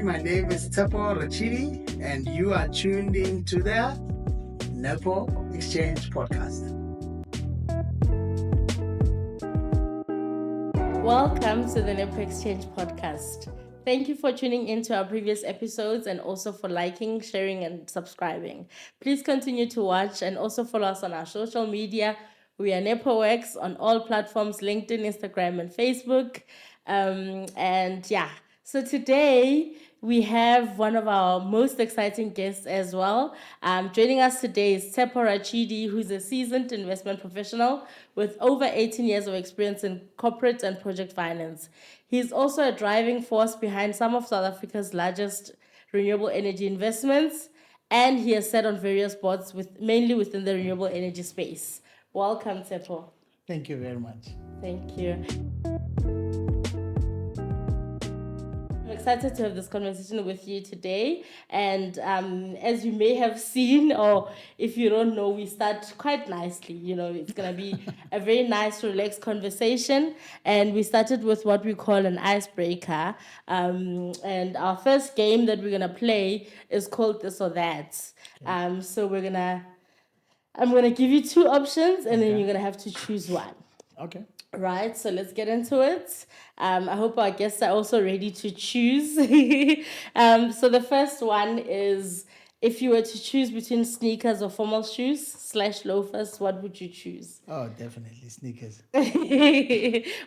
My name is Tshepo Rachidi, and you are tuned in to the NepoXchange Podcast. Welcome to the NepoXchange Podcast. Thank you for tuning into our previous episodes and also for liking, sharing, and subscribing. Please continue to watch and also follow us on our social media. We are Nepoworx on all platforms, LinkedIn, Instagram, and Facebook. So today we have one of our most exciting guests as well. Joining us today is Tshepo Rachidi, who's a seasoned investment professional with over 18 years of experience in corporate and project finance. He's also a driving force behind some of South Africa's largest renewable energy investments, and he has sat on various boards mainly within the renewable energy space. Welcome, Tshepo. Thank you very much. Thank you. I'm excited to have this conversation with you today. And as you may have seen, or if you don't know, we start quite nicely. You know, it's going to be a very nice, relaxed conversation. And we started with what we call an icebreaker. And our first game that we're going to play is called This or That. So I'm going to give you two options, and then you're going to have to choose one. Okay. Right, so let's get into it. I hope our guests are also ready to choose. So the first one is, if you were to choose between sneakers or formal shoes / loafers, what would you choose? Oh, definitely sneakers.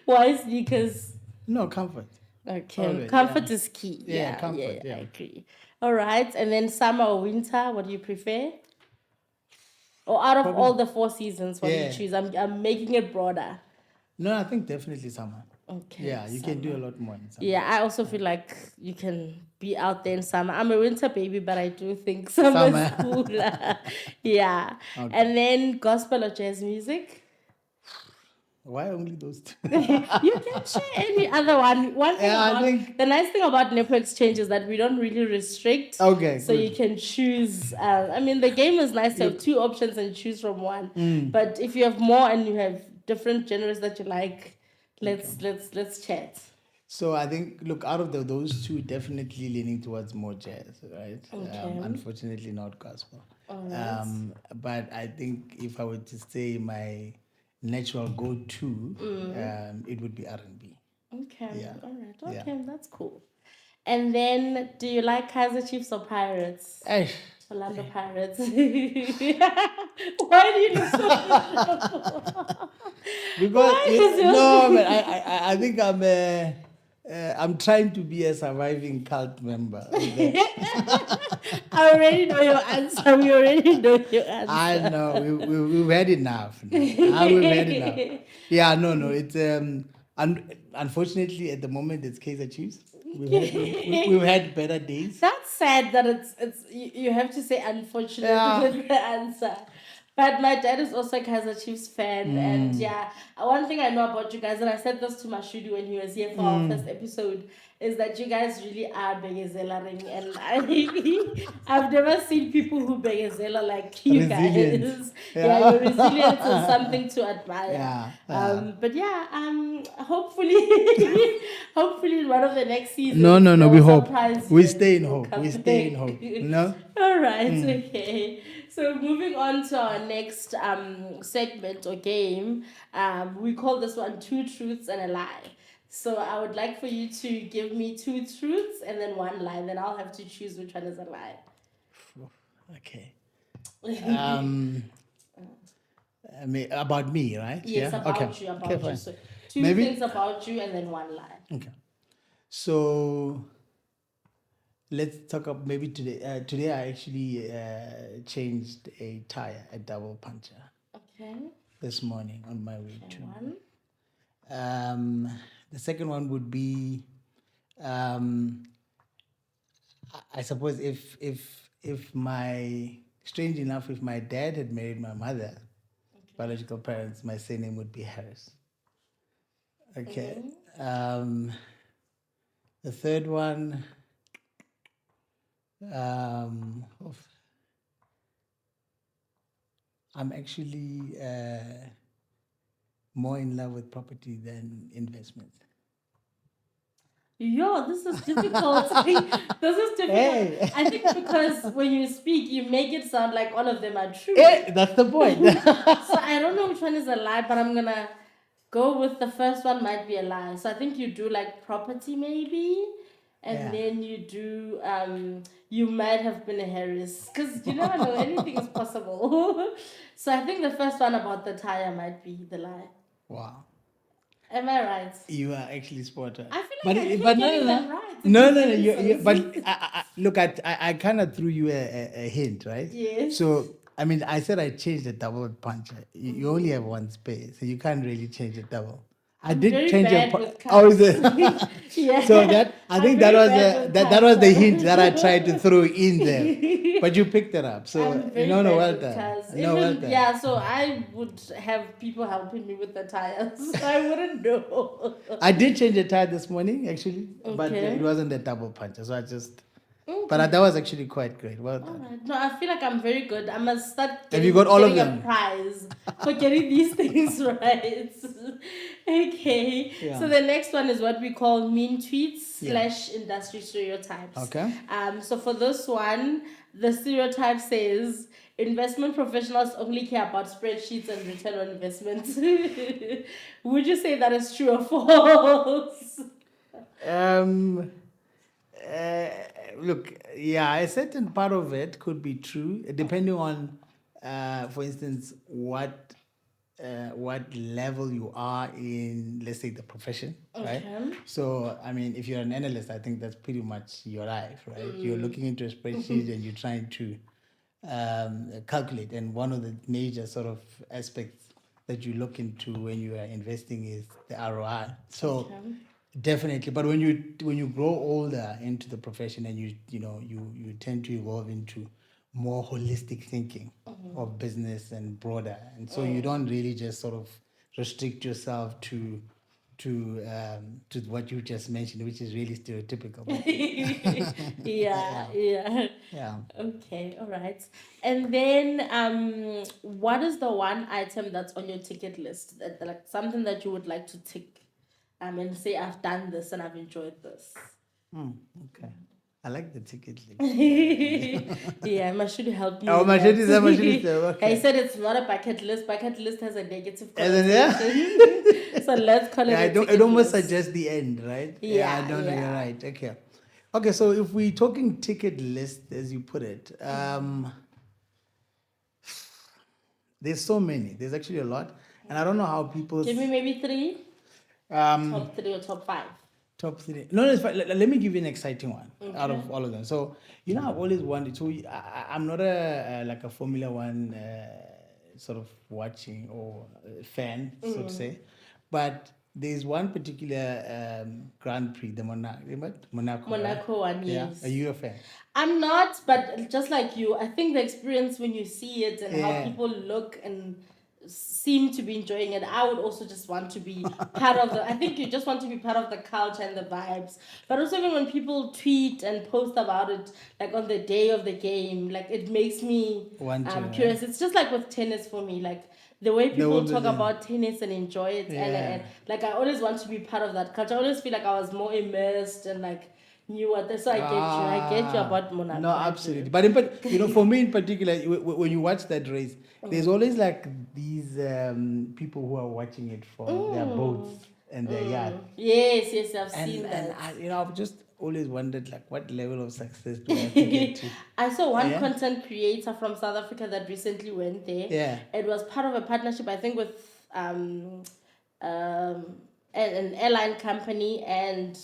Why sneakers? No, comfort. Okay, Always, comfort yeah. is key. Yeah, comfort, yeah. I agree. All right, and then summer or winter, what do you prefer? Or out of all the 4 seasons, what do you choose? I'm making it broader. No, I think definitely summer. Okay. Yeah, you can do a lot more in summer. Yeah, I also feel like you can be out there in summer. I'm a winter baby, but I do think summer is cooler. Yeah. Okay. And then gospel or jazz music? Why only those two? You can share any other one. The nice thing about NepoXchange is that we don't really restrict. Okay. So good. You can choose. The game is nice to have 2 options and choose from one. But if you have more and you have different genres that you like, let's chat. So I think, look, out of those two, definitely leaning towards more jazz, right? Okay. Unfortunately, not gospel. All right. But I think if I were to say my natural go-to, it would be R&B. Okay. Yeah. All right. Okay, that's cool. And then, do you like Kaizer Chiefs or Pirates? Orlando Pirates. Why do you look so Because I think I'm trying to be a surviving cult member. I already know your answer. We already know your answer. I know. We've had enough. We've had enough. Yeah, no. It's unfortunately at the moment it's Kaizer Chiefs. We've had better days. That's sad that it's you have to say unfortunately with the answer. But my dad is also a Kaizer Chiefs fan, and one thing I know about you guys, and I said this to Mashudu when he was here for our first episode, is that you guys really are begezelaring, and I've never seen people who begezela like you guys. Your resilience is something to admire. Hopefully in one of the next seasons. No. We hope. We stay in hope. No. All right. Okay. So moving on to our next segment or game, we call this one 2 Truths and a Lie. So I would like for you to give me 2 truths and then 1 lie. Then I'll have to choose which one is a lie. Okay. About me, right? Yes, about you. About you. So 2 things about you and then 1 lie. Okay. So let's talk about maybe today. Today I actually changed a tire, a double puncture. Okay. This morning on my way to. The second one would be, I suppose if strange enough, if my dad had married my mother, biological parents, my surname would be Harris. Okay. The third one. I'm actually more in love with property than investment. Yo, this is difficult. This is difficult. Hey. I think because when you speak, you make it sound like all of them are true. That's the point. So I don't know which one is a lie, but I'm gonna go with the first one might be a lie. So I think you do like property maybe, and Yeah. then you do you might have been a Harris because you never know, anything is possible. So I think the first one about the tire might be the lie. Wow. Am I right? You are actually spot on. I feel like I keep getting them right. No. But look, I kind of threw you a hint, right? Yes. So, I mean, I said I changed the double puncher. You only have one space, so you can't really change the double. I did very change bad your. with Oh, is it? Yeah. So that I I'm think that very was bad with that was the cars. hint that I tried to throw in there, but you picked it up. So I'm very no, bad well with done. cars. No, well done. Yeah, so I would have people helping me with the tires. So I wouldn't know. I did change the tire this morning, actually, but Okay. it wasn't a double puncher, so I just. But that was actually quite great. Well done. Alright. No, I feel like I'm very good. I must start Have you got all of getting them? a prize for getting these things right. Okay. Yeah. So the next one is what we call mean tweets Yeah. / industry stereotypes. Okay. So for this one, the stereotype says investment professionals only care about spreadsheets and return on investment. Would you say that is true or false? Look, yeah, a certain part of it could be true, depending on, for instance, what level you are in, let's say, the profession, right? Okay. So, I mean, if you're an analyst, I think that's pretty much your life, right? You're looking into a spreadsheet and you're trying to calculate, and one of the major sort of aspects that you look into when you are investing is the ROI. So. Okay. Definitely, but when you grow older into the profession and you tend to evolve into more holistic thinking of business and broader, and so you don't really just sort of restrict yourself to what you just mentioned, which is really stereotypical. Yeah. Yeah. Okay, all right. And then what is the one item that's on your ticket list that like something that you would like to tick and say I've done this and I've enjoyed this? Okay. I like the ticket list. Yeah, Mashudu helped me. Oh, with Mashudu that. is okay. I said it's not a bucket list. Bucket list has a negative Isn't it? connotation. So let's call it a ticket it almost list. suggests the end, right? Yeah, I don't know. yeah. You're right. Okay. So if we're talking ticket list, as you put it, there's so many. There's actually a lot, and I don't know how people. Give me maybe 3. Top 3 or top 5. Top 3. No, it's fine. Let me give you an exciting one out of all of them. So I've always wanted. So I'm not a Formula One sort of watching or fan, so to say, but there's one particular Grand Prix, the Monaco. Monaco one, Yeah. yes. Are you a fan? I'm not, but just like you, I think the experience when you see it and how people look and seem to be enjoying it, I would also just want to be part of the. I think you just want to be part of the culture and the vibes. But also even when people tweet and post about it, like on the day of the game, like it makes me curious. It's just like with tennis for me, like the way people talk about tennis and enjoy it, and like I always want to be part of that culture. I always feel like I was more immersed and like knew what this. So I get you about Monaco. No, absolutely. But for me in particular, when you watch that race, there's always like these people who are watching it from their boats and their yachts. Yes, I've seen that. And I've just always wondered like what level of success do I have to get to. I saw one content creator from South Africa that recently went there. Yeah. It was part of a partnership, I think, with an airline company and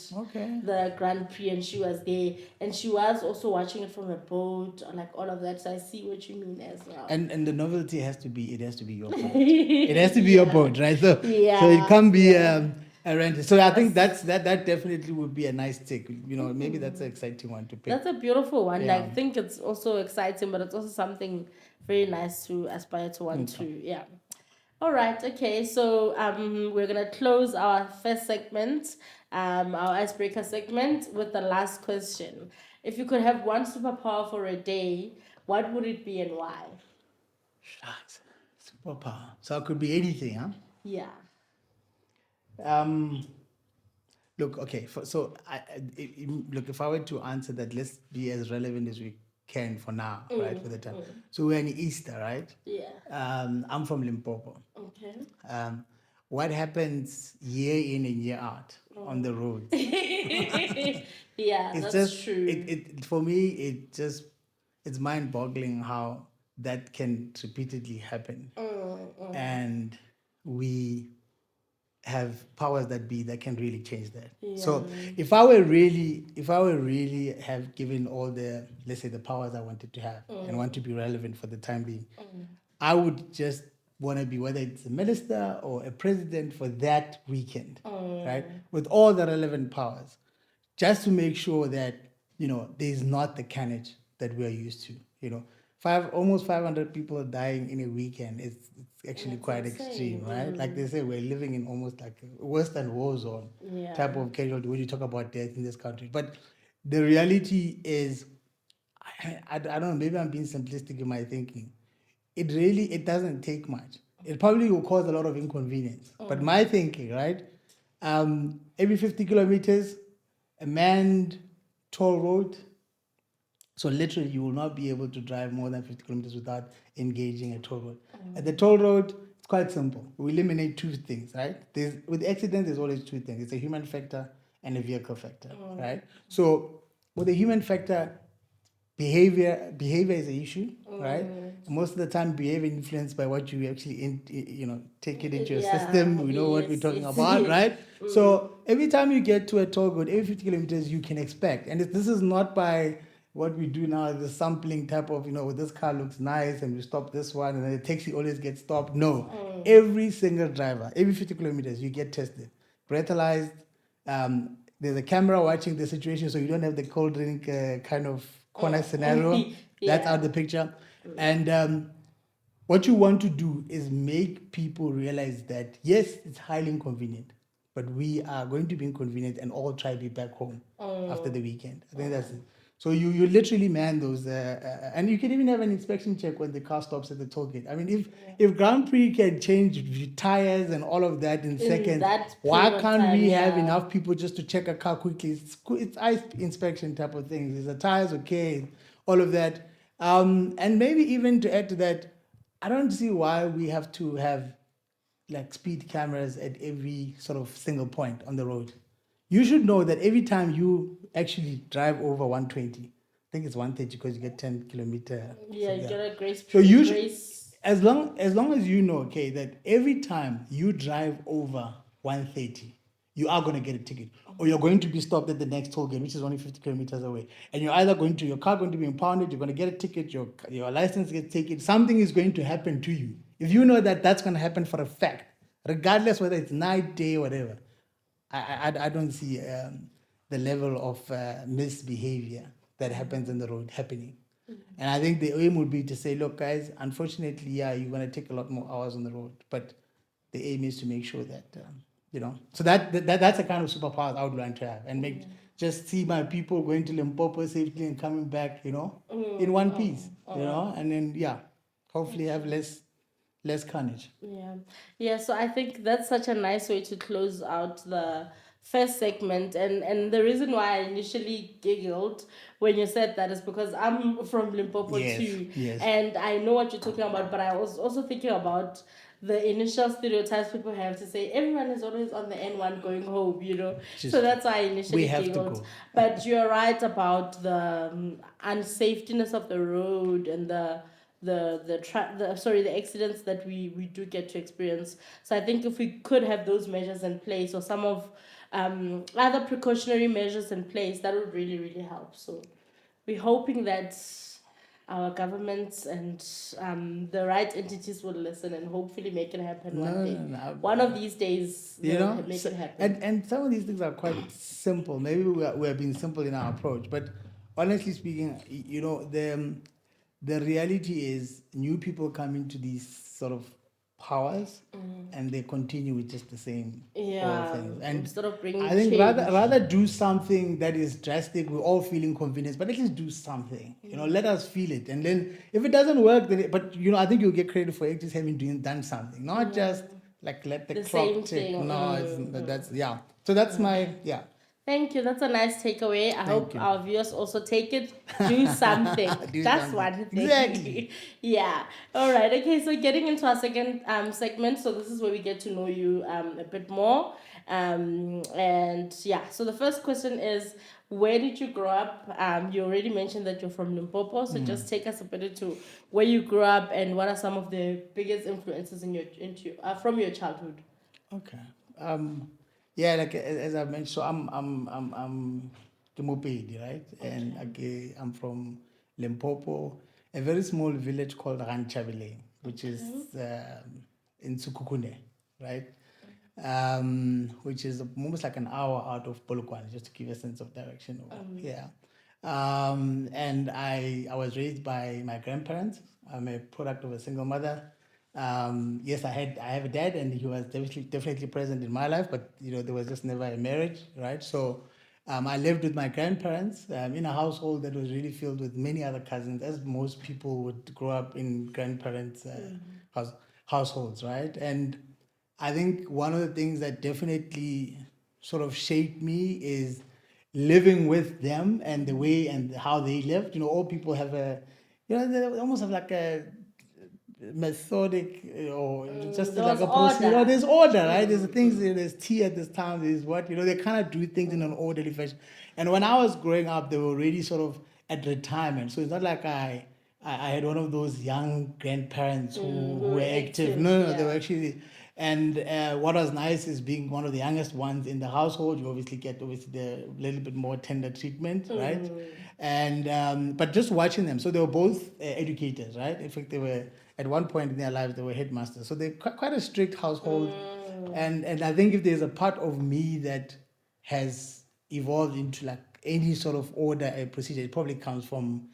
the Grand Prix, and she was there, and she was also watching it from a boat, like all of that. So I see what you mean as well. And the novelty has to be your boat. It has to be your boat, right? So it can't be a rented. So I think that definitely would be a nice tick. Maybe that's an exciting one to pick. That's a beautiful one. Yeah. I think it's also exciting, but it's also something very nice to aspire to want to. Yeah. All right. Okay. So we're gonna close our first segment, our icebreaker segment, with the last question. If you could have one superpower for a day, what would it be and why? Superpower. So it could be anything, huh? Yeah. look, okay. Look, if I were to answer that, let's be as relevant as we can for now, right? For the time. So we're in Easter, right? Yeah. I'm from Limpopo. Okay. What happens year in and year out on the roads? Yeah, It's that's just true. it for me. It's mind-boggling how that can repeatedly happen, and we have powers that be that can really change that. So if I were really have given all the, let's say, the powers I wanted to have and want to be relevant for the time being, I would just want to be, whether it's a minister or a president for that weekend, right? With all the relevant powers, just to make sure that, there's not the carnage that we are used to. Almost 500 people dying in a weekend. It's actually That's quite insane. extreme, right? Like they say, we're living in almost like a worse than war zone type of casualty when you talk about death in this country. But the reality is, I don't know, maybe I'm being simplistic in my thinking. It doesn't take much. It probably will cause a lot of inconvenience. But my thinking, right? Every 50 kilometers, a manned toll road. So literally, you will not be able to drive more than 50 kilometers without engaging a toll road. At the toll road, it's quite simple. We eliminate two things, right? With accidents, there's always two things. It's a human factor and a vehicle factor, right? So with the human factor, behavior is an issue, right? Most of the time, behavior influenced by what you actually take it into your system. We know what we're talking about, right? So every time you get to a toll road, every 50 kilometers, you can expect, and this is not by what we do now, the sampling type of, this car looks nice and we stop this one and then the taxi always gets stopped. No, every single driver, every 50 kilometers, you get tested, breathalyzed. There's a camera watching the situation, so you don't have the cold drink kind of corner scenario. That's out the picture. And what you want to do is make people realize that, yes, it's highly inconvenient, but we are going to be inconvenient and all try to be back home after the weekend. I think that's it. So you literally man those, and you can even have an inspection check when the car stops at the toll gate. I mean, if Grand Prix can change tires and all of that in seconds, why can't we have enough people just to check a car quickly? It's eye inspection type of things. Is the tires okay? All of that, and maybe even to add to that, I don't see why we have to have like speed cameras at every sort of single point on the road. You should know that every time you actually drive over 120, I think it's 130 because you get 10 kilometer. Yeah, you get a grace period. So you should, as long as you know, okay, that every time you drive over 130, you are going to get a ticket, or you're going to be stopped at the next toll gate, which is only 50 kilometers away, and you're either your car going to be impounded, you're going to get a ticket, your license gets taken, something is going to happen to you. If you know that that's going to happen for a fact, regardless whether it's night, day, whatever. I don't see the level of misbehavior that happens on the road happening. And I think the aim would be to say, look, guys, unfortunately, you're going to take a lot more hours on the road. But the aim is to make sure that, so that's the kind of superpowers I would want to have. And just see my people going to Limpopo safely and coming back, in one piece, and then, hopefully have less carnage. Yeah, so I think that's such a nice way to close out the first segment, and the reason why I initially giggled when you said that is because I'm from Limpopo too, and I know what you're talking about, but I was also thinking about the initial stereotypes people have to say everyone is always on the N1 going home, so that's why I initially giggled. But you're right about the unsafetiness of the road and the accidents that we do get to experience. So I think if we could have those measures in place, or some of other precautionary measures in place, that would really, really help. So we're hoping that our governments and the right entities will listen and hopefully make it happen one day. One of these days, make it happen. And some of these things are quite simple. Maybe we are being simple in our approach, but honestly speaking, the reality is new people come into these sort of powers and they continue with just the same things. And instead of bringing I think change, rather do something that is drastic. We're all feeling inconvenience, but at least do something. Let us feel it. And then if it doesn't work, then I think you'll get credit for it just having done something, not just like let the The clock same tick. thing. No, that's yeah. So that's my yeah. Thank you. That's a nice takeaway. I hope you. our viewers also take it. Do something. Do Just something. one thing. Exactly. Yeah. All right. Okay. So getting into our second segment. So this is where we get to know you a bit more. And yeah. So the first question is, where did you grow up? You already mentioned that you're from Limpopo. So just take us a bit into where you grew up and what are some of the biggest influences from your childhood. Okay. Yeah, like as I mentioned, so I'm Mopedi, right? And okay, I'm from Limpopo, a very small village called Ranchabile, which is in Sukukune, right? Which is almost like an hour out of Polokwane, just to give you a sense of direction. Yeah. And I was raised by my grandparents. I'm a product of a single mother. Yes, I have a dad, and he was definitely present in my life, but there was just never a marriage, right? So I lived with my grandparents in a household that was really filled with many other cousins, as most people would grow up in grandparents' households, right? And I think one of the things that definitely sort of shaped me is living with them and the way and how they lived. All people have they almost have like a methodic or just like a process. There's order, right? There's things, there's tea at this time, there's what, they kind of do things in an orderly fashion. And when I was growing up, they were already sort of at retirement. So it's not like I had one of those young grandparents who were active. No, they were actually. And what was nice is being one of the youngest ones in the household, you obviously get the little bit more tender treatment, right? And but just watching them, so they were both educators, right? In fact, they were at one point in their lives they were headmasters, so they're quite a strict household. And I think if there's a part of me that has evolved into like any sort of order and procedure, it probably comes from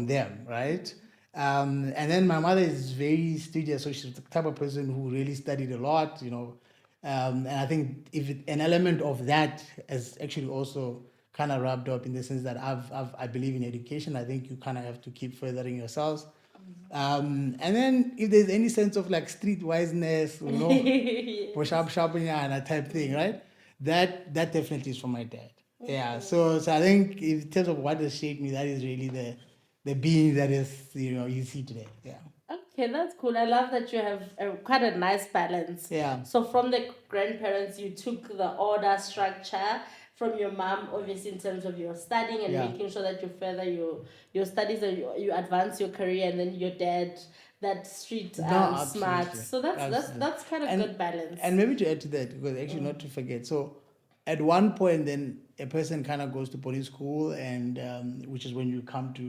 them, right? And then my mother is very studious, so she's the type of person who really studied a lot, and I think an element of that has actually also kind of wrapped up in the sense that I believe in education. I think you kind of have to keep furthering yourselves. And then if there's any sense of like streetwiseness, sharp type thing, right? That definitely is from my dad. Yeah. So I think in terms of what has shaped me, that is really the being that is you see today. Yeah. Okay, that's cool. I love that you have quite a nice balance. Yeah. So from the grandparents, you took the order structure. From your mom, obviously, in terms of your studying and making sure that you further your studies and you advance your career, and then your dad, that street smart. So that's kind of good balance. And maybe to add to that, because actually not to forget, so at one point then a person kind of goes to boarding school, and which is when you come to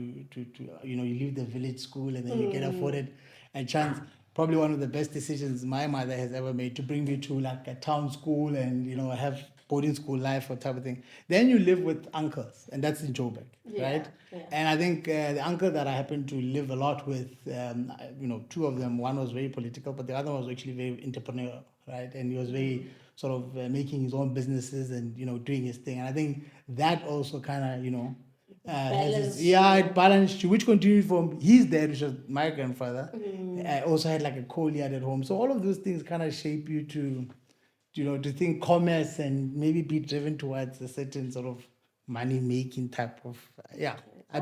you leave the village school and then you get afforded a chance. Probably one of the best decisions my mother has ever made, to bring me to like a town school and have boarding school life or type of thing. Then you live with uncles, and that's in Joburg, right? Yeah. And I think the uncle that I happened to live a lot with, two of them, one was very political, but the other one was actually very entrepreneurial, right? And he was very sort of making his own businesses and doing his thing. And I think that also kind of it balanced you, which continued from his dad, which was my grandfather. I also had like a coal yard at home. So all of those things kind of shape you to to think commerce and maybe be driven towards a certain sort of money making type of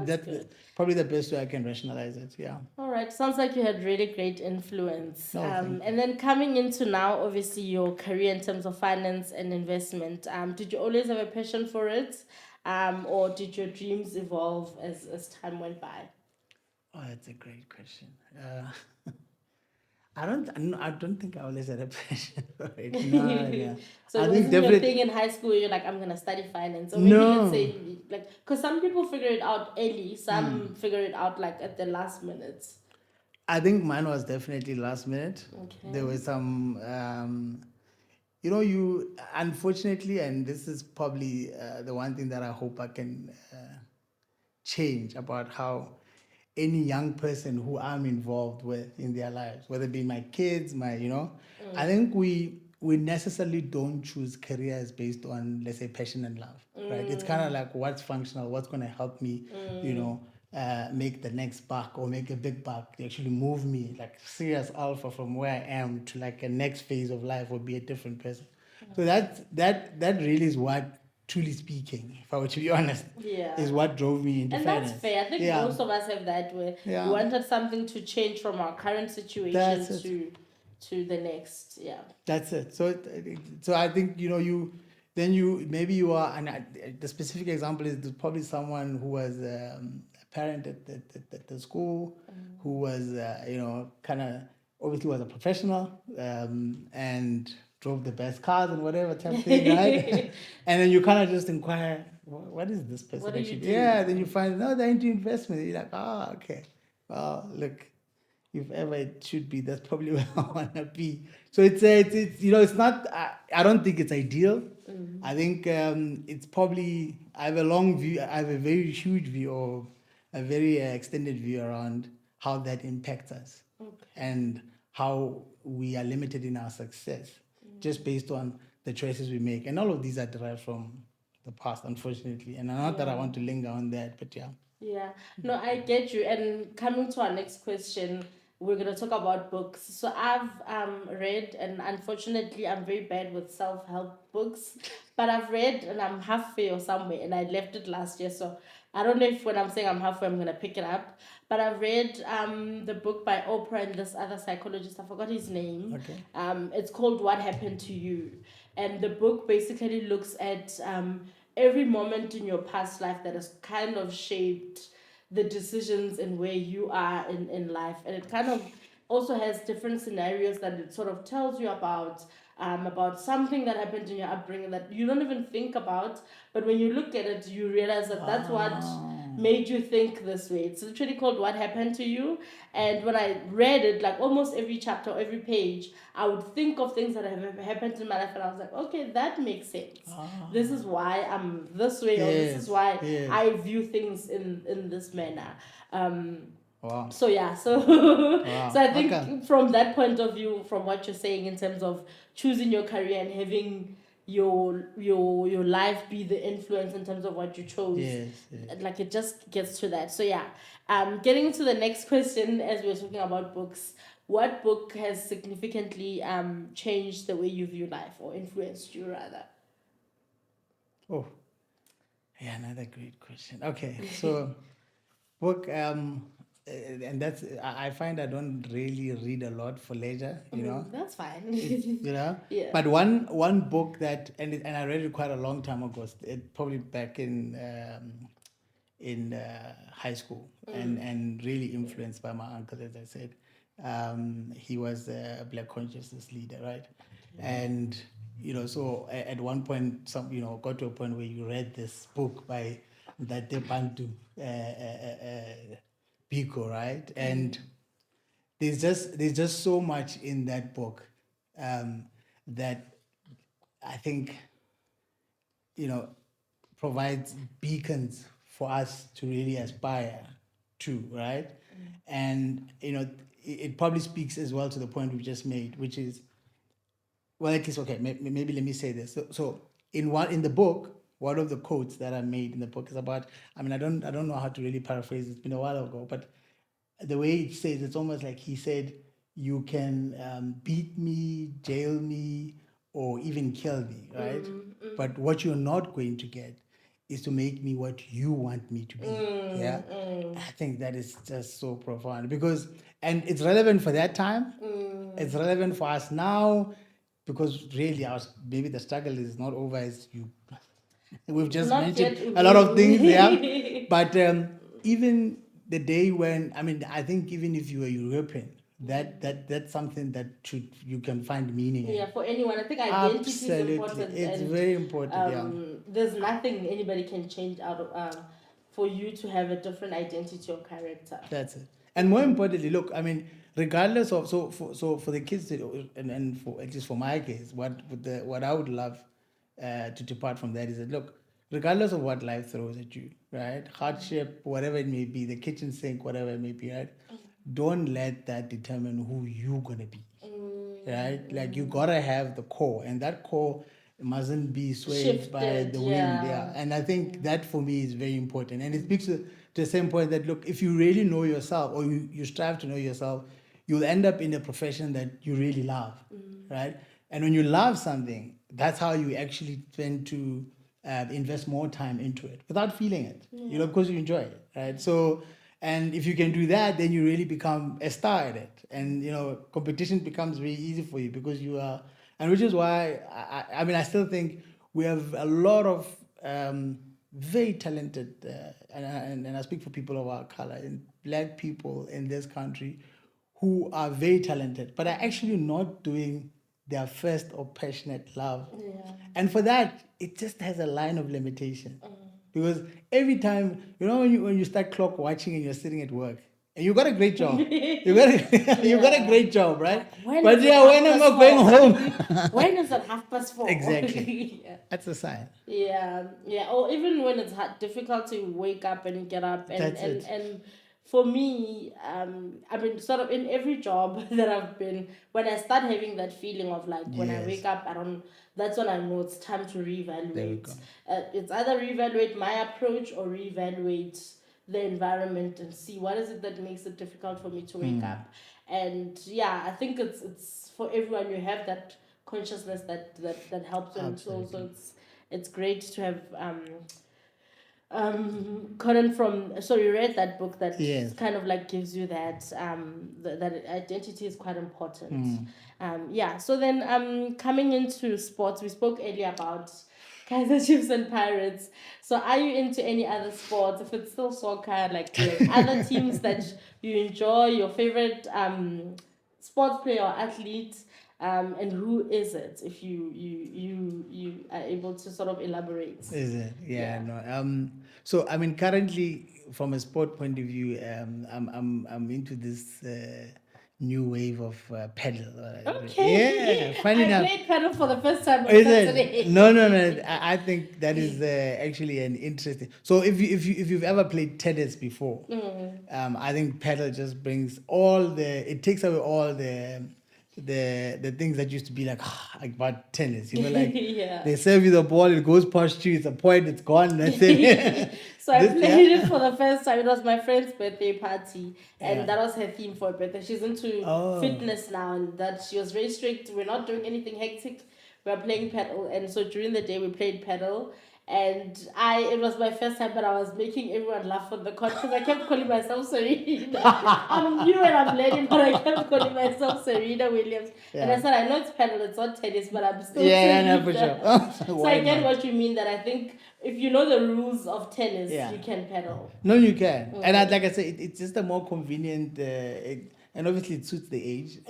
that's probably the best way I can rationalize it. Yeah. All right. Sounds like you had really great influence. And then coming into now, obviously your career in terms of finance and investment. Did you always have a passion for it, or did your dreams evolve as time went by? Oh, that's a great question. I don't think I always had a passion for it. No. So I it think wasn't your thing in high school, you're like, I'm going to study finance. Or maybe let's say, like, because some people figure it out early, some figure it out like at the last minute. I think mine was definitely last minute. Okay. There were some, you unfortunately, and this is probably the one thing that I hope I can change about how any young person who I'm involved with in their lives, whether it be my kids, I think we necessarily don't choose careers based on, let's say, passion and love, right? It's kind of like what's functional, what's going to help me, make the next buck or make a big buck. They actually move me like serious alpha from where I am to like a next phase of life or be a different person. So that really is what, truly speaking, if I were to be honest, is what drove me into finance. That's fair. I think most of us have that, where we wanted something to change from our current situation to the next. Yeah. That's it. So I think, maybe you are, and the specific example is probably someone who was a parent at the school, who was, kind of, obviously was a professional, and drove the best cars and whatever type of thing, right? And then you kind of just inquire, what is this person actually? Then you find, no, they're into investment. You're like, okay. Well, look, if ever it should be, that's probably where I want to be. So it's it's not, I don't think it's ideal. I think it's probably, I have a long view, I have a very huge view, or a very extended view around how that impacts us and how we are limited in our success just based on the choices we make. And all of these are derived from the past, unfortunately. And not that I want to linger on that, but yeah. Yeah, no, I get you. And coming to our next question, we're going to talk about books. So I've read, and unfortunately I'm very bad with self-help books, but I've read, and I'm halfway or somewhere, and I left it last year. So I don't know if when I'm saying I'm halfway, I'm going to pick it up. But I've read the book by Oprah and this other psychologist, I forgot his name. It's called What Happened to You. And the book basically looks at every moment in your past life that has kind of shaped the decisions and where you are in life. And it kind of also has different scenarios that it sort of tells you about something that happened in your upbringing that you don't even think about, but when you look at it, you realize that that's what made you think this way. It's literally called What Happened to You. And when I read it, like almost every chapter, every page, I would think of things that have happened in my life, and I was like, okay, that makes sense. This is why I'm this way, or this is why I view things in this manner. Wow. So yeah, so so I think from that point of view, from what you're saying in terms of choosing your career and having your life be the influence in terms of what you chose, like it just gets to that. So yeah, getting into the next question, as we're talking about books, what book has significantly changed the way you view life, or influenced you rather? Oh, yeah, another great question. Okay, so book, and that's, I find I don't really read a lot for leisure, That's fine. Yeah. But one book that, and I read it quite a long time ago, it probably back in high school, and really influenced by my uncle, as I said. He was a Black consciousness leader, right? And so at one point, got to a point where you read this book by that Bantu Biko, right? And there's just so much in that book that I think provides beacons for us to really aspire to, right? And it probably speaks as well to the point we've just made, which is, well, at least, okay, maybe let me say this. So in the book, one of the quotes that I made in the book is about, I don't know how to really paraphrase, it's been a while ago, but the way it says, it's almost like he said, you can beat me, jail me, or even kill me, right? But what you're not going to get is to make me what you want me to be. I think that is just so profound, because, and it's relevant for that time, it's relevant for us now, because really maybe the struggle is not over, as we've just mentioned a lot of things there. But even the day when, I think even if you are European, that's something that you can find meaning in. Yeah, for anyone. I think identity is important. It's very important, There's nothing anybody can change out of for you to have a different identity or character. That's it. And more importantly, look, regardless of, so for the kids, and for, at least for my case, what I would love to depart from that is that, look, regardless of what life throws at you, right? Hardship, whatever it may be, the kitchen sink, whatever it may be, right? Don't let that determine who you're going to be, right? Like, you got to have the core, and that core mustn't be swayed by the wind. yeah. And I think that for me is very important. And it speaks to the same point that, look, if you really know yourself, or you strive to know yourself, you'll end up in a profession that you really love, right? And when you love something, that's how you actually tend to invest more time into it without feeling it, because you enjoy it, right? So, and if you can do that, then you really become a star at it. And, competition becomes very easy for you because you are, and which is why, I still think we have a lot of very talented, and I speak for people of our color, and Black people in this country who are very talented, but are actually not doing their first or passionate love. Yeah. And for that, it just has a line of limitation. Because every time, when you start clock watching and you're sitting at work, and you got a great job. You got a great job, right? When when am I going home? When is it 4:30? Exactly. Yeah. That's a sign. Yeah. Or even when it's difficult to wake up and get up, and for me, sort of in every job that I've been, when I start having that feeling of like, when I wake up, that's when I know it's time to reevaluate. It's either reevaluate my approach or reevaluate the environment and see what is it that makes it difficult for me to wake up. And I think it's for everyone. You have that consciousness that helps them. So it's great to have Conan you read that book that kind of like gives you that that identity is quite important. So then coming into sports, we spoke earlier about Kaizer Chiefs and Pirates. So are you into any other sports? If it's still soccer, like other teams that you enjoy, your favorite sports player or athlete, and who is it? If you are able to sort of elaborate. Is it? No. So currently, from a sport point of view, I'm into this new wave of paddle. Okay. Yeah. Funny enough. I played paddle for the first time on Is Saturday. it? No. I think that is actually an interesting. So if you've ever played tennis before, I think paddle just brings it takes away all the things that used to be like about tennis, they serve you the ball, it goes past you, it's a point, it's gone, that's it. So I played it for the first time. It was my friend's birthday party, and that was her theme for her birthday. She's into fitness now, and that she was very strict. We're not doing anything hectic. We're playing paddle, and so during the day we played paddle. And it was my first time, but I was making everyone laugh on the court because I kept calling myself Serena. I'm new and I'm learning, but I kept calling myself Serena Williams. And I said, I know it's paddle, it's not tennis, but I'm still Serena. For sure. So I get what you mean, that I think if you know the rules of tennis, you can paddle. No, you can. And like I said, it's just a more convenient... and obviously it suits the age.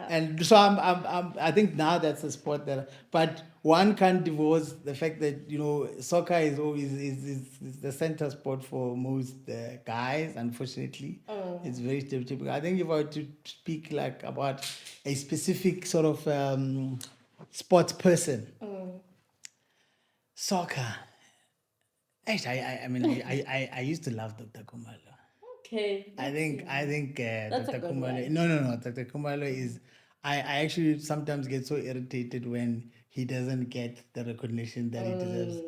And so I think now that's a sport but one can't divorce the fact that soccer is always is the center sport for most guys. Unfortunately, it's very stereotypical. I think if I were to speak like about a specific sort of sports person, soccer. Actually, I used to love Dr. Khumalo. Okay. I think Dr. Khumalo. No. Dr. Khumalo is. I actually sometimes get so irritated when he doesn't get the recognition that he deserves.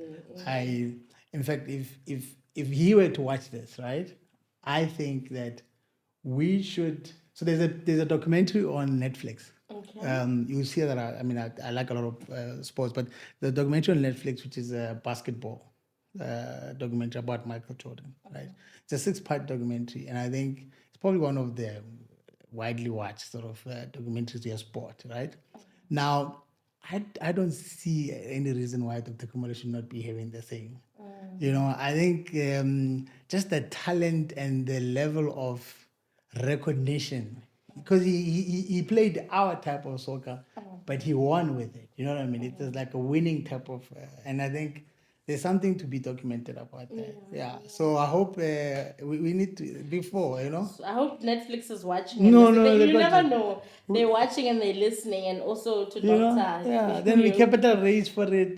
In fact, if he were to watch this, right, I think that we should. So there's a documentary on Netflix. Okay. You see that I like a lot of sports, but the documentary on Netflix, which is a basketball documentary about Michael Jordan, right? It's a 6-part documentary, and I think it's probably one of the widely watched sort of documentaries on sport, right? Now, I don't see any reason why Dr. Khumalo should not be having the same. I think just the talent and the level of recognition, because he played our type of soccer, but he won with it. You know what I mean? It was like a winning type of, and I think there's something to be documented about that. Yeah. So I hope we need to before, So I hope Netflix is watching. No, you never know. They're watching and they're listening, and also to Doctor. Yeah. Then we capital raise for it.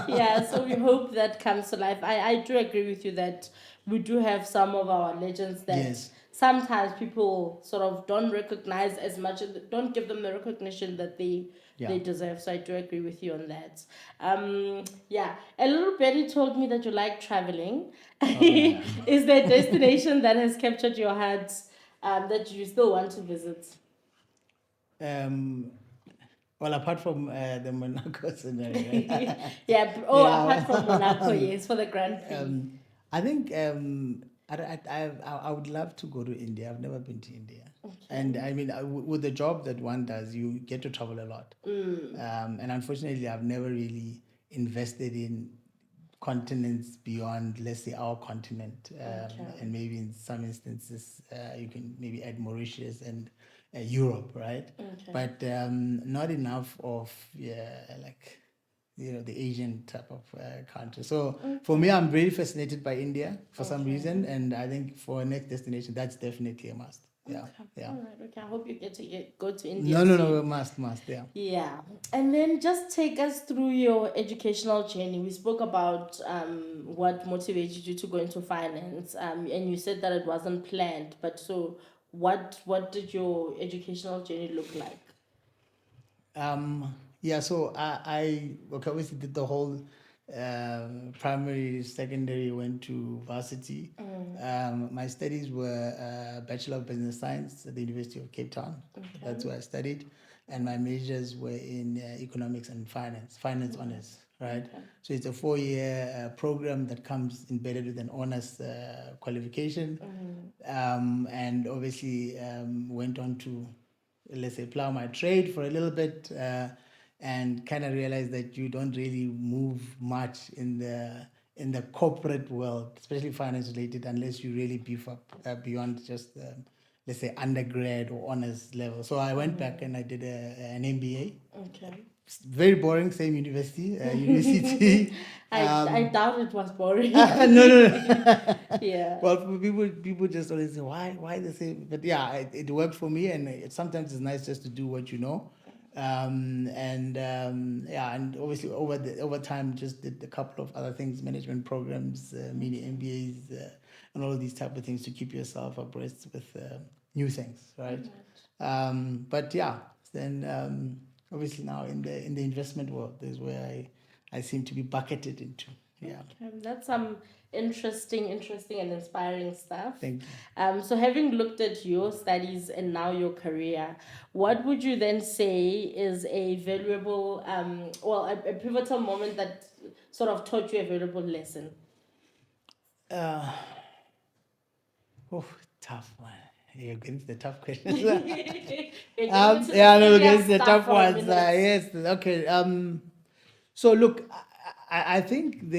Yeah. So we hope that comes to life. I do agree with you that we do have some of our legends that sometimes people sort of don't recognize as much, don't give them the recognition that they deserve. So I do agree with you on that. Yeah, a little Betty told me that you like traveling. Is there a destination that has captured your heart that you still want to visit? Well, apart from the Monaco scenario, right? Apart from Monaco, yes, for the Grand Prix. I think I would love to go to India. I've never been to India. And I mean, with the job that one does, you get to travel a lot. And unfortunately, I've never really invested in continents beyond, let's say, our continent. And maybe in some instances, you can maybe add Mauritius and Europe, right? But not enough of, like, the Asian type of country. So for me, I'm very fascinated by India for some reason. And I think for a next destination, that's definitely a must. Yeah. All right. Okay. I hope you get to go to India. No, must. Yeah. Yeah. And then just take us through your educational journey. We spoke about what motivated you to go into finance. And you said that it wasn't planned. But so what did your educational journey look like? So I obviously did the whole primary, secondary, went to varsity. My studies were Bachelor of Business Science at the University of Cape Town. That's where I studied. And my majors were in economics and finance honors, right? So it's a 4-year program that comes embedded with an honors qualification. And obviously went on to, let's say, plow my trade for a little bit, and kind of realized that you don't really move much in the corporate world, especially finance related, unless you really beef up beyond just let's say undergrad or honors level. So I went back and I did an MBA. Very boring, same university. I doubt it was boring. No. Yeah. Well, people just always say, why the same? But yeah, it worked for me, and sometimes it's nice just to do what you know. And obviously over time just did a couple of other things, management programs, mini MBAs, and all of these type of things to keep yourself abreast with new things, right? But yeah, then obviously now in the investment world is where I seem to be bucketed into. Yeah. That's some interesting and inspiring stuff. Thank you. So having looked at your studies and now your career, what would you then say is a valuable, a pivotal moment that sort of taught you a valuable lesson? Tough one. You're getting to the tough questions. We're getting to the tough ones. Yes. Okay. So look, I think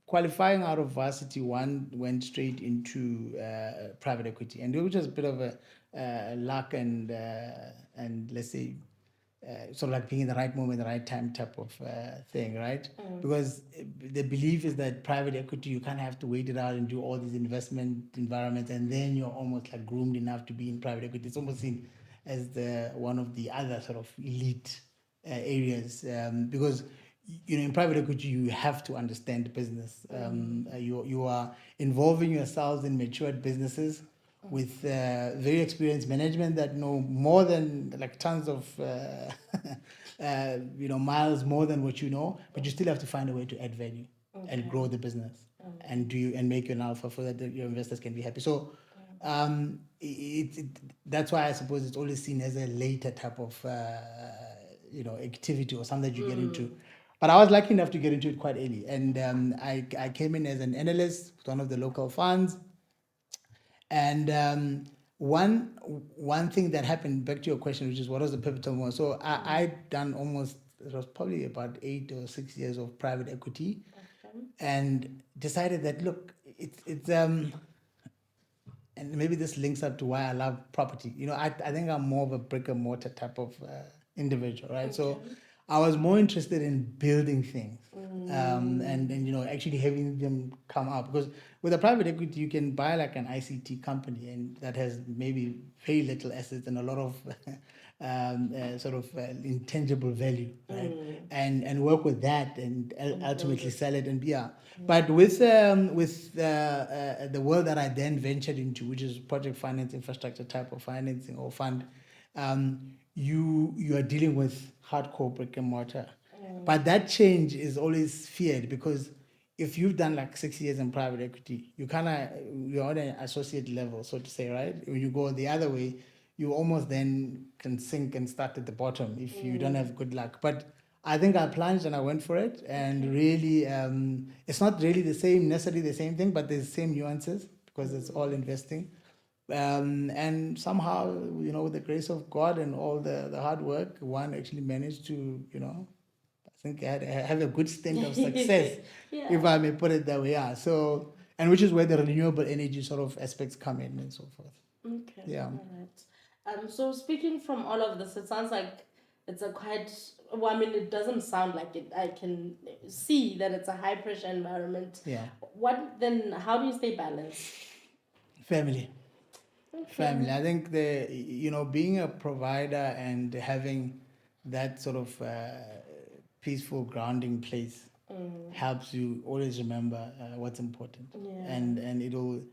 qualifying out of varsity, one went straight into private equity, and it was just a bit of a luck and let's say sort of like being in the right moment, the right time type of thing, right? Because the belief is that private equity, you kind of have to wait it out and do all these investment environments, and then you're almost like groomed enough to be in private equity. It's almost seen as one of the other sort of elite areas, because in private equity you have to understand the business. You are involving yourselves in matured businesses with very experienced management that know more than like tons of miles more than what you know, but you still have to find a way to add value and grow the business and make an alpha so that your investors can be happy. So that's why I suppose it's always seen as a later type of activity or something that you get into. But I was lucky enough to get into it quite early, and I came in as an analyst with one of the local funds. And one thing that happened, back to your question, which is what was the pivotal moment. So I'd done it was probably about 8 or 6 years of private equity, and decided that look, it's and maybe this links up to why I love property. I think I'm more of a brick and mortar type of individual, right? So I was more interested in building things, and actually having them come up. Because with a private equity, you can buy like an ICT company, and that has maybe very little assets and a lot of intangible value, right? And work with that and ultimately sell it But with the world that I then ventured into, which is project finance, infrastructure type of financing or fund, you are dealing with hardcore brick and mortar. But that change is always feared because if you've done like 6 years in private equity, you're on an associate level, so to say, right? When you go the other way, you almost then can sink and start at the bottom if you don't have good luck. But I think I plunged and I went for it, and really, it's not really necessarily the same thing, but there's the same nuances because it's all investing. And somehow, with the grace of God and all the hard work, one actually managed to, I think have a good stint of success, if I may put it that way. Yeah. So, and which is where the renewable energy sort of aspects come in and so forth. Okay. Yeah. All right. So speaking from all of this, it sounds like it's a quite. Well, I mean, it doesn't sound like it. I can see that it's a high pressure environment. Yeah. How do you stay balanced? Family. Okay. Family. I think being a provider and having that sort of peaceful grounding place helps you always remember what's important. Yeah. And it'll,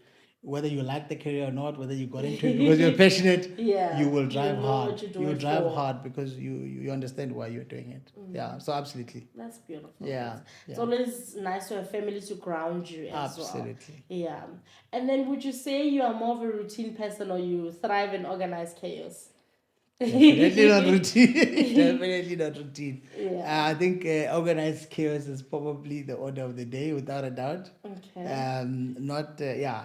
whether you like the career or not, whether you got into it because you're passionate, you will drive hard. You will drive hard because you understand why you're doing it. Yeah, so absolutely. That's beautiful. Yeah. It's always nice to have family to ground you as well. Absolutely. Yeah. And then would you say you are more of a routine person or you thrive in organized chaos? Definitely not routine. Definitely not routine. Yeah. I think organized chaos is probably the order of the day, without a doubt. Okay.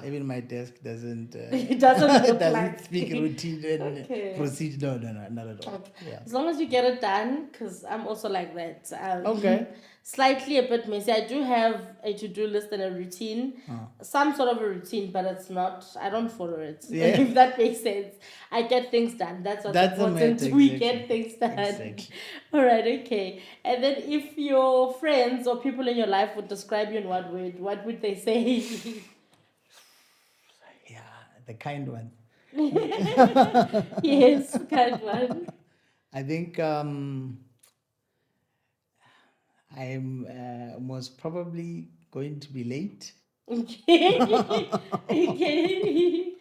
Even my desk doesn't. It doesn't doesn't speak routine and procedure. No, not at all. Okay. Yeah. As long as you get it done, because I'm also like that. Okay. Slightly a bit messy. I do have a to-do list and a routine, some sort of a routine, but it's not. I don't follow it. Yeah. If that makes sense, I get things done. That's important. We get things done. Exactly. All right. Okay. And then, if your friends or people in your life would describe you in one word, what would they say? Yeah, the kind one. Yes, kind one. I think I'm most probably going to be late. Okay. Okay.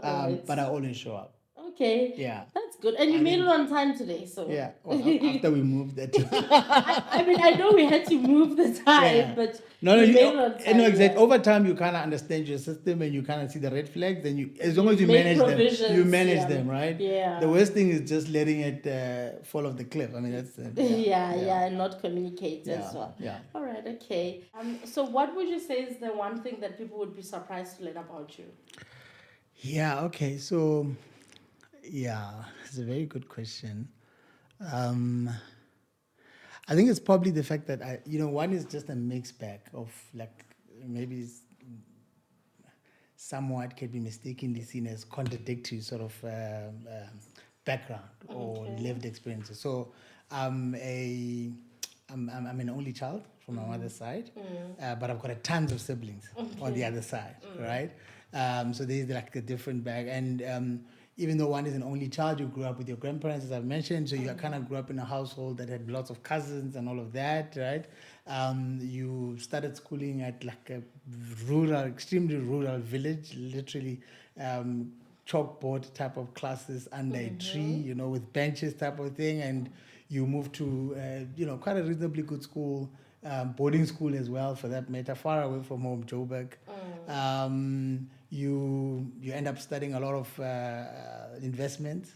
Right. But I always show up. Okay. Yeah. That's good. And you made it on time today, so. Yeah. Well, after we moved that. I mean, I know we had to move the time, but you made it on time. Exactly. Over time, you kind of understand your system and you kind of see the red flags. And as long as you manage them, you manage them, right? Yeah. The worst thing is just letting it fall off the cliff. I mean, that's. And not communicate as well. Yeah. All right. Okay. So, what would you say is the one thing that people would be surprised to learn about you? Yeah. Okay. So. Yeah, it's a very good question. I think it's probably the fact that one is just a mixed bag of like maybe somewhat can be mistakenly seen as contradictory sort of background or lived experiences. So I'm an only child from my mother's side, but I've got tons of siblings on the other side, right? So there's like a different bag, and even though one is an only child, you grew up with your grandparents, as I've mentioned, so you kind of grew up in a household that had lots of cousins and all of that, right? You started schooling at like a extremely rural village, literally chalkboard type of classes under a tree, with benches type of thing, and you moved to, quite a reasonably good school, boarding school as well, for that matter, far away from home, Joburg. You end up studying a lot of investment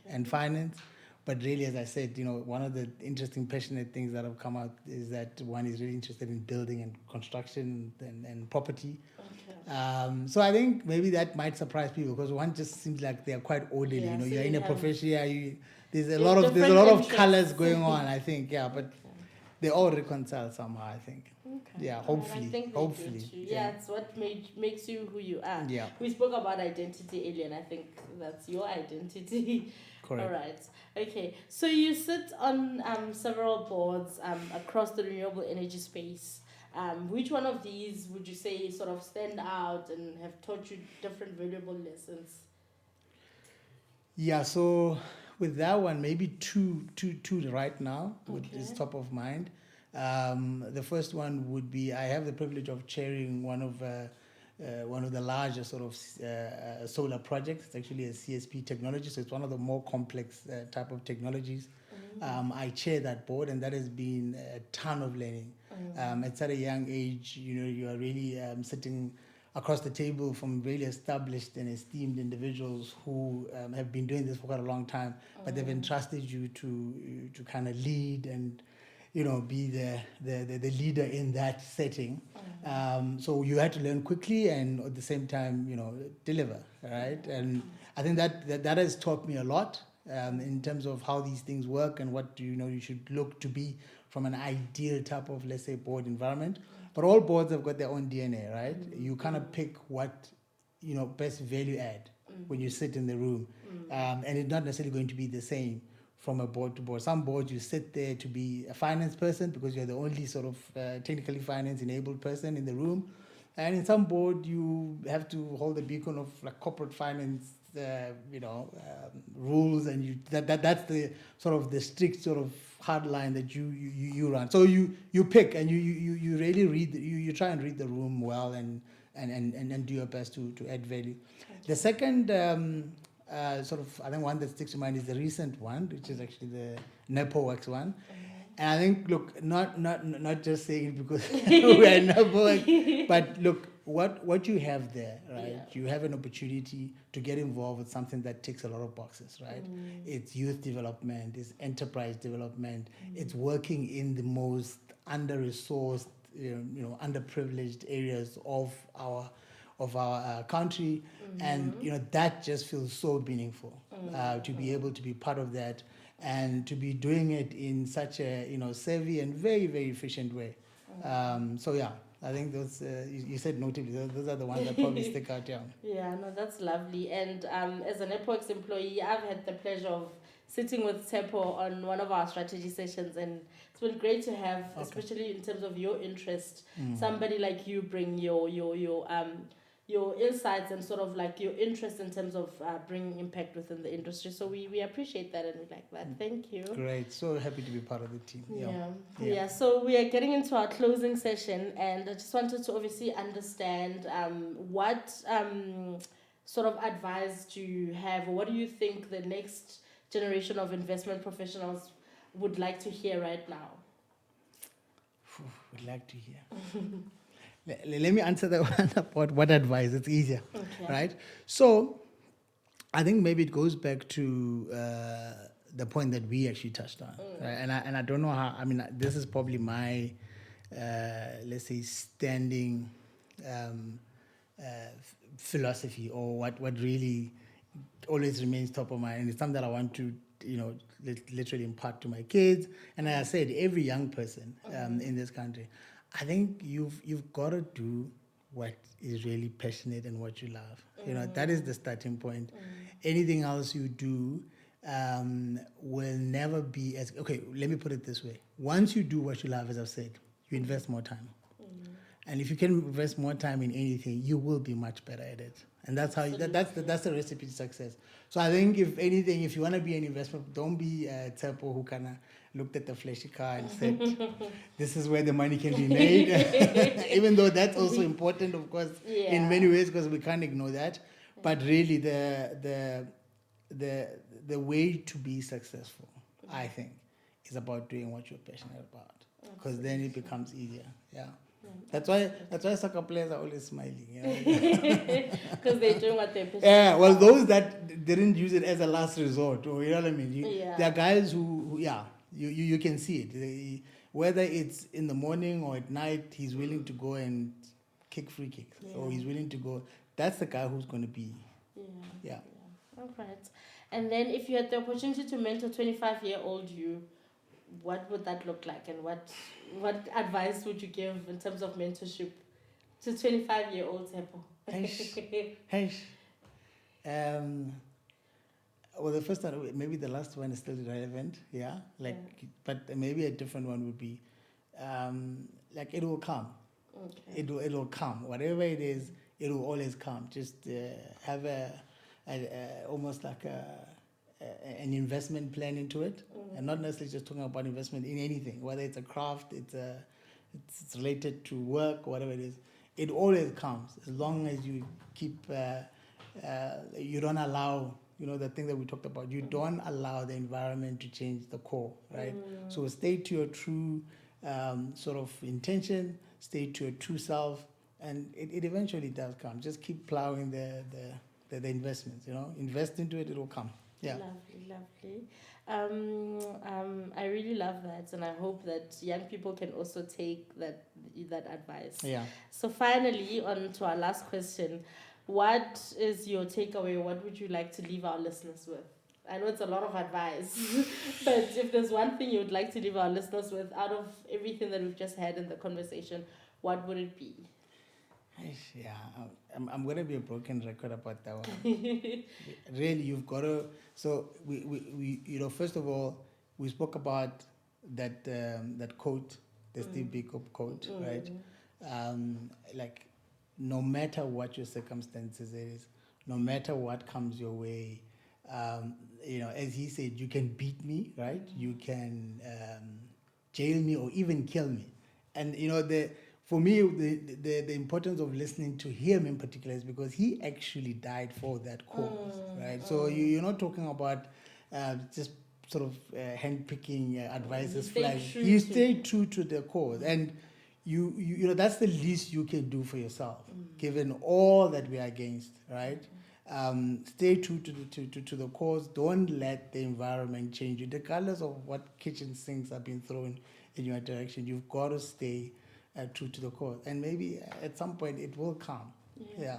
and finance. But really, as I said, one of the interesting, passionate things that have come out is that one is really interested in building and construction and property. So I think maybe that might surprise people because one just seems like they are quite orderly. You're in a profession. There's a lot of colors going on. I think, but they all reconcile somehow, I think. Okay. Yeah, hopefully. Yeah, it's what makes you who you are. Yeah. We spoke about identity earlier, and I think that's your identity. Correct. All right. Okay. So you sit on several boards across the renewable energy space. Which one of these would you say sort of stand out and have taught you different valuable lessons? Yeah, so with that one, maybe two right now, which Okay. is top of mind. The first one would be I have the privilege of chairing one of the larger sort of solar projects. It's actually a CSP technology, so it's one of the more complex type of technologies. I chair that board, and that has been a ton of learning. At such a young age, you are really sitting across the table from really established and esteemed individuals who have been doing this for quite a long time, but they've entrusted you to kind of lead and be the leader in that setting. So you had to learn quickly and at the same time deliver, right? And I think that has taught me a lot in terms of how these things work and what you should look to be from an ideal type of, let's say, board environment. But all boards have got their own DNA, right? You kind of pick what best value add when you sit in the room, and it's not necessarily going to be the same from a board to board. Some boards you sit there to be a finance person because you're the only sort of technically finance enabled person in the room, and in some board you have to hold the beacon of like corporate finance rules, and that's the sort of the strict sort of hard line that you run. So you pick and you really read you try and read the room well and do your best to add value. Okay. The second sort of I think one that sticks to mind is the recent one, which is actually the Nepoworx one. And I think, look, not just saying it because we are Nepoworx, but look, what you have there, right? Yeah. You have an opportunity to get involved with something that ticks a lot of boxes, right? It's youth development, it's enterprise development, it's working in the most under-resourced, underprivileged areas of our country, and that just feels so meaningful to be able to be part of that and to be doing it in such a savvy and very, very efficient way. So yeah, I think those you said notably those are the ones that probably stick out. Yeah, no, that's lovely. And as a Nepoworx employee, I've had the pleasure of sitting with Tshepo on one of our strategy sessions, and it's been great to have, especially in terms of your interest, somebody like you bring your insights and sort of like your interest in terms of bringing impact within the industry. So we appreciate that and we like that. Thank you. Great. So happy to be part of the team. Yeah. So we are getting into our closing session, and I just wanted to obviously understand what sort of advice do you have, or what do you think the next generation of investment professionals would like to hear right now? Would like to hear. Let me answer the one about what advice. It's easier, right? So I think maybe it goes back to the point that we actually touched on, right? And I don't know how. I mean, this is probably my let's say standing philosophy, or what really always remains top of mind, and it's something that I want to literally impart to my kids. And as I said, every young person in this country, I think you've got to do what is really passionate and what you love. That is the starting point. Anything else you do will never be as okay. Let me put it this way: once you do what you love, as I've said, you invest more time, and if you can invest more time in anything, you will be much better at it. And that's how that's the recipe to success. So I think, if anything, if you want to be an investment, don't be a Tshepo who kind of looked at the flashy car and said, this is where the money can be made. Even though that's also important, of course, in many ways, because we can't ignore that. But really, the way to be successful, I think, is about doing what you're passionate about, because then it becomes easier. Yeah. That's why soccer players are always smiling. Because they're doing what they're passionate about. Yeah, well, those that didn't use it as a last resort, or you know what I mean. There are guys who you can see it. Whether it's in the morning or at night, he's willing to go and kick free kicks, or he's willing to go. That's the guy who's going to be. Yeah. All right. And then, if you had the opportunity to mentor 25-year-old you, what would that look like, and what advice would you give in terms of mentorship to 25-year-old Tshepo? Well, the first one, maybe the last one is still relevant, yeah. But maybe a different one would be, like it will come. Okay. It will come. Whatever it is, it will always come. Just have almost like an investment plan into it, and not necessarily just talking about investment in anything, whether it's a craft, it's related to work, whatever it is. It always comes as long as you keep. You don't allow. The thing that we talked about. You don't allow the environment to change the core, right? So stay to your true sort of intention. Stay to your true self, and it eventually does come. Just keep plowing the investments. Invest into it; it will come. Yeah. Lovely. I really love that, and I hope that young people can also take that advice. Yeah. So finally, on to our last question. What is your takeaway? What would you like to leave our listeners with? I know it's a lot of advice, but if there's one thing you would like to leave our listeners with out of everything that we've just had in the conversation, what would it be? Yeah, I'm going to be a broken record about that one. Really, you've got to... So, we first of all, we spoke about that quote, the Steve Biko quote, right? No matter what your circumstances is, no matter what comes your way, as he said, you can beat me, right? You can jail me or even kill me. And, for me, the importance of listening to him in particular is because he actually died for that cause, right? So you're not talking about just sort of hand-picking advices. You stay true to the cause. And you that's the least you can do for yourself, given all that we are against, right? Stay true to the cause. Don't let the environment change you, regardless of what kitchen sinks have been thrown in your direction. You've got to stay true to the cause, and maybe at some point it will come. Yeah.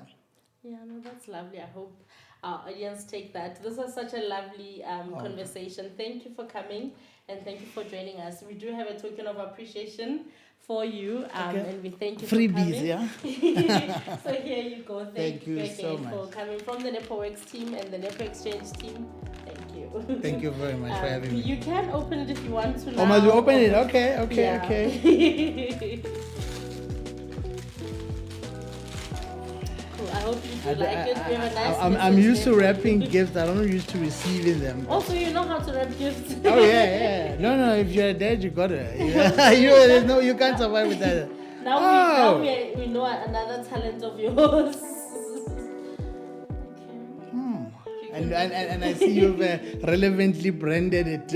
No, that's lovely. I hope our audience take that. This was such a lovely conversation. Thank you for coming, and thank you for joining us. We do have a token of appreciation for you, and we thank you Freebies, for coming. Yeah. So here you go. Thank you again so much for coming from the Nepoworx team and the NepoXchange team. Thank you. Thank you very much for having me. You can open it if you want to now. Oh, must you open it? Okay. Cool. I hope you do like it. We have a nice I'm used to wrapping gifts. I'm not used to receiving them. Also, you know how to wrap gifts. Oh yeah. No. If you're a dad, you got it. You can't survive with that. Now we know another talent of yours. And I see you've relevantly branded it.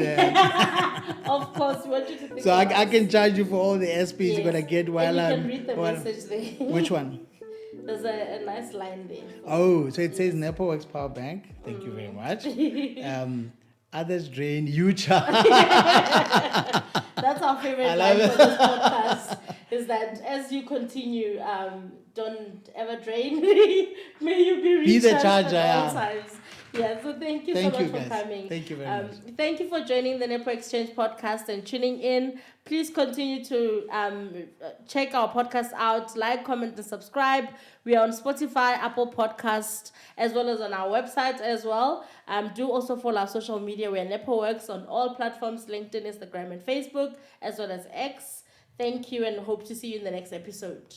Of course, we want you to think. So I can charge you for all the SPs you're gonna get while and you I'm. can read the message there. Which one? There's a nice line there. Oh, so it says Nepoworx Power Bank. Thank you very much. Others drain, you charge. That's our favorite line for this podcast. Is that as you continue, don't ever drain. May you be recharged the charger, at all times. Yeah, so thank you so much for coming. Thank you very much. Thank you for joining the NepoXchange podcast and tuning in. Please continue to check our podcast out, like, comment, and subscribe. We are on Spotify, Apple Podcast, as well as on our website as well. Do also follow our social media. We are Nepoworx on all platforms, LinkedIn, Instagram, and Facebook, as well as X. Thank you, and hope to see you in the next episode.